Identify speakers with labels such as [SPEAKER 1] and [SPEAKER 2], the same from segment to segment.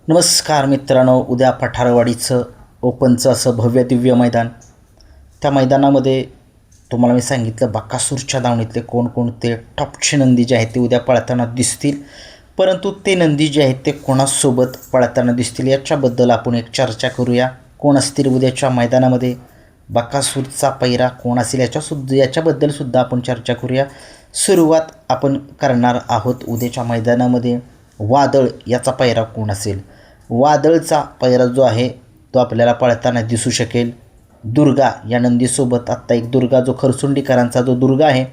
[SPEAKER 1] नमस्कार मित्रांनो, उद्या पठारवाडीचं ओपनचं असं भव्य दिव्य मैदान. त्या मैदानामध्ये तुम्हाला मी सांगितलं बकासूरच्या दावणीतले कोणकोणते टॉपचे नंदी जे आहेत ते उद्या पळताना दिसतील. परंतु ते नंदी जे आहेत ते कोणासोबत पळताना दिसतील याच्याबद्दल आपण एक चर्चा करूया. कोण असतील उद्याच्या मैदानामध्ये, बकासूरचा पैरा कोण असेल याच्याबद्दलसुद्धा आपण चर्चा करूया. सुरुवात आपण करणार आहोत उद्याच्या मैदानामध्ये. वादळ याचा पैरा कोण असेल? वादळचा पैरा जो आहे तो आपल्याला पळताना दिसू शकेल. दुर्गा या नंदीसोबत आत्ता एक दुर्गा जो खरसुंडीकरांचा जो दुर्गा आहे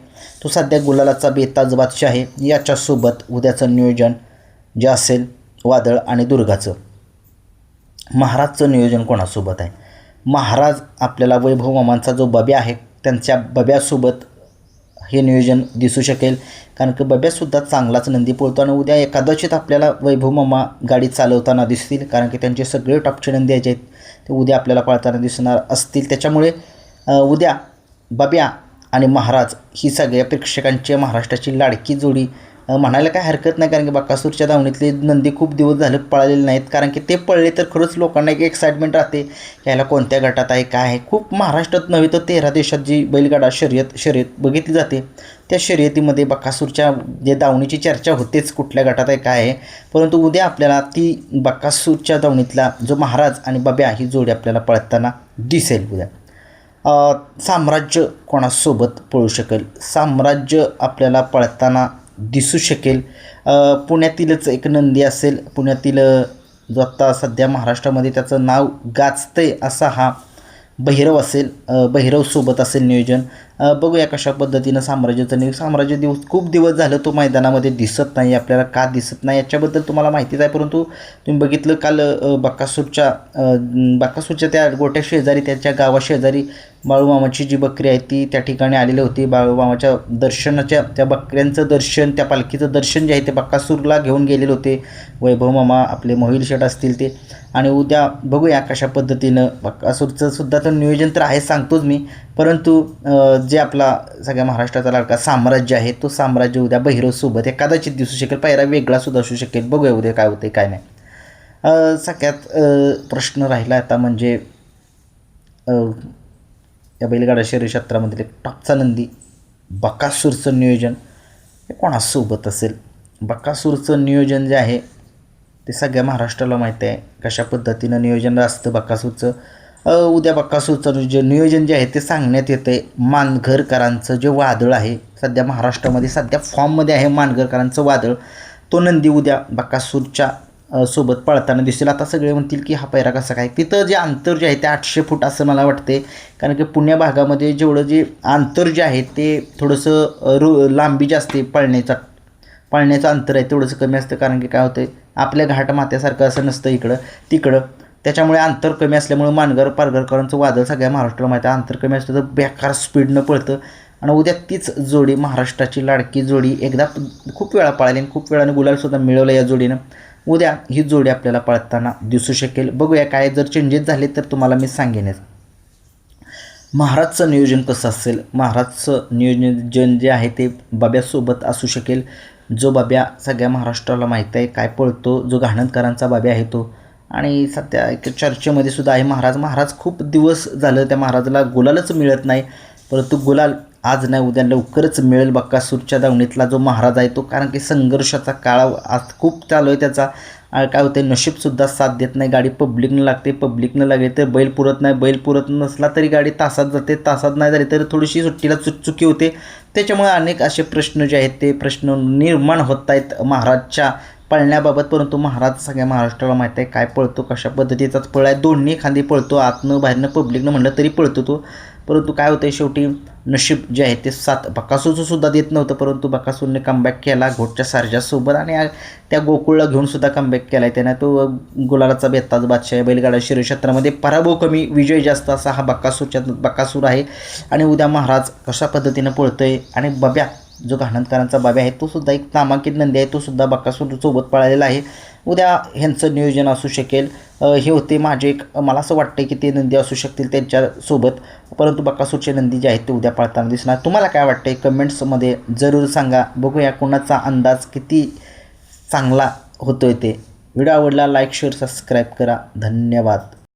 [SPEAKER 1] तो सध्या गुलालाचा बेताज बादशाह आहे. याच्यासोबत उद्याचं नियोजन जे असेल वादळ आणि दुर्गाचं. महाराजचं नियोजन कोणासोबत आहे? महाराज आपल्याला वैभव मामांचा जो बब्या आहे त्यांच्या बब्यासोबत हे नियोजन दिसू शकेल. कारण की बब्यासुद्धा चांगलाच नंदी पळतो आणि उद्या कदाचित आपल्याला वैभव मामा गाडी चालवताना दिसतील. कारण की त्यांचे सगळे टॉपचे नंदी आहेत ते उद्या आपल्याला पळताना दिसणार असतील. त्याच्यामुळे उद्या बब्या आणि महाराज ही सगळ्या प्रेक्षकांची महाराष्ट्राची लाडकी जोडी म्हणायला काय हरकत नाही. कारण की बकासूरच्या दावणीतले नंदी खूप दिवस झाले पळालेले नाहीत. कारण की ते पळले तर खरंच लोकांना एक एक्साइटमेंट राहते की याला कोणत्या गटात आहे काय आहे. खूप महाराष्ट्रात नव्हे तर 13 देशात जी बैलगाडा शर्यत बघितली जाते त्या शर्यतीमध्ये बकासूरच्या जे दावणीची चर्चा होतेच कुठल्या गटात आहे काय आहे. परंतु उद्या आपल्याला ती बकासूरच्या दावणीतला जो महाराज आणि बब्या ही जोडी आपल्याला पळताना दिसेल उद्या. साम्राज्य कोणासोबत पळू शकेल? साम्राज्य आपल्याला पळताना दिसू शकेल. पुण्यातीलच एक नंदी असेल. पुण्यातील जो आत्ता सध्या महाराष्ट्रामध्ये त्याचं नाव गाजतंय असा हा भैरव असेल. भैरवसोबत असेल नियोजन. बघूया कशा पद्धतीनं साम्राज्य खूप दिवस झालं तो मैदानामध्ये दिसत नाही. आपल्याला का दिसत नाही याच्याबद्दल तुम्हाला माहितीच आहे. परंतु तुम्ही बघितलं काल बकासूरच्या त्या गोट्या शेजारी त्याच्या गावाशेजारी बाळूमामाची जी बकरी आहे ती त्या ठिकाणी आलेली होती. बाळूमामाच्या दर्शनाच्या त्या बकऱ्यांचं दर्शन, त्या पालखीचं दर्शन जे आहे ते बकासूरला घेऊन गेलेले होते वैभव मामा, आपले मोहिल शेठ असतील ते. आणि उद्या बघूया कशा पद्धतीनं बकासूरचं सुद्धा तर नियोजन तर आहे सांगतोच मी. परंतु जे आपला सगळ्या महाराष्ट्राचा लाडका साम्राज्य आहे तो साम्राज्य उद्या भैरवसोबत कदाचित दिसू शकेल. पायरा वेगळा सुद्धा असू शकेल. बघूया उद्या काय होते काय नाही. सगळ्यात प्रश्न राहिला आता म्हणजे या बैलगाडा शर्यत क्षेत्रामधील एक टॉपचा नंदी बकासूरचं नियोजन हे कोणासोबत असेल? बकासूरचं नियोजन जे आहे ते सगळ्या महाराष्ट्राला माहिती आहे कशा पद्धतीनं नियोजन असतं बकासूरचं. उद्या बकासूरचं जे नियोजन जे आहे ते सांगण्यात येतं आहे. मानघरकरांचं जे वादळ आहे सध्या महाराष्ट्रामध्ये सध्या फॉर्ममध्ये आहे मानघरकरांचं वादळ. तो नंदी उद्या बकासूरच्या सोबत पळताना दिसेल. आता सगळे म्हणतील की हा पैरा कसा काय? तिथं जे अंतर जे आहे ते 800 फूट असं मला वाटते. कारण की पुण्या भागामध्ये जेवढं जे अंतर जे आहे ते थोडंसं लांबी जास्त पळण्याचं अंतर आहे तेवढंसं कमी असतं. कारण की काय होतं आपल्या घाट माथ्यासारखं असं नसतं तिकडं. त्याच्यामुळे अंतर कमी असल्यामुळे पारघरकरांचं वादळ सगळ्या महाराष्ट्राला माहिती आहे. अंतर कमी असतं तर बेकार स्पीडनं पळतं. आणि उद्या तीच जोडी महाराष्ट्राची लाडकी जोडी एकदा खूप वेळा पळाली आणि खूप वेळाने गुलालसुद्धा मिळवलं या जोडीनं. उद्या ही जोडी आपल्याला पळताना दिसू शकेल. बघूया काय जर चेंजेस झाले तर तुम्हाला मी सांगेनच. महाराजचं नियोजन कसं असेल? महाराजचं नियोजन जे आहे ते बब्यासोबत असू शकेल. जो बब्या सगळ्या महाराष्ट्राला माहीत आहे काय पळतो, जो घाणंदकरांचा बब्या आहे तो. आणि सध्या एक चर्चेमध्ये सुद्धा आहे महाराज खूप दिवस झालं त्या महाराजाला गुलालच मिळत नाही. परंतु गुलाल आज नाही उद्या लवकरच मिळेल बकासूरच्या दावणीतला जो महाराज आहे तो. कारण की संघर्षाचा काळ आज खूप चालू आहे त्याचा. काय होते नशीबसुद्धा साथ देत नाही. गाडी पब्लिकनं लागते तर बैल पुरत नाही. बैल पुरत नसला तरी गाडी तासात जाते. तासात नाही झाली तर थोडीशी सुट्टीला चुकी होते. त्याच्यामुळे अनेक असे प्रश्न जे आहेत ते प्रश्न निर्माण होत आहेत महाराजच्या पळण्याबाबत. परंतु महाराज सगळ्या महाराष्ट्राला माहीत आहे काय पळतो, कशा पद्धतीचाच पळ आहे. दोन्ही खांदी पळतो. आतनं बाहेरनं पब्लिकनं म्हणलं तरी पळतो तो. परंतु काय होतं शेवटी नशीब जे आहे ते साथ बकासूरचं सुद्धा देत नव्हतं. परंतु बकासूरने कमबॅक केला घोटच्या सारजासोबत आणि त्या गोकुळला घेऊन सुद्धा कमबॅक केला आहे त्याने. तो गुलालाचा बेताज बादशाह बैलगाडा शर्यत क्षेत्रामध्ये पराभव कमी विजय जास्त असा हा बकासूर आहे. आणि उद्या महाराज कशा पद्धतीनं पळतोय. आणि बब्या जो घाणंदकरांचा बब्या आहे तो सुद्धा एक नामांकित नंदी आहे. तो सुद्धा बकासूरसोबत पळालेला आहे. उद्या ह्यांचं नियोजन असू शकेल. हे होते माझे मला असं वाटतं की ते नंदी असू शकतील त्यांच्यासोबत. परंतु बकासूरचे नंदी जे आहेत ते उद्या पळताना दिसणार. तुम्हाला काय वाटतं कमेंट्समध्ये जरूर सांगा. बघूया कोणाचा अंदाज किती चांगला होतोय ते. व्हिडिओ आवडला लाईक शेअर सबस्क्राईब करा. धन्यवाद.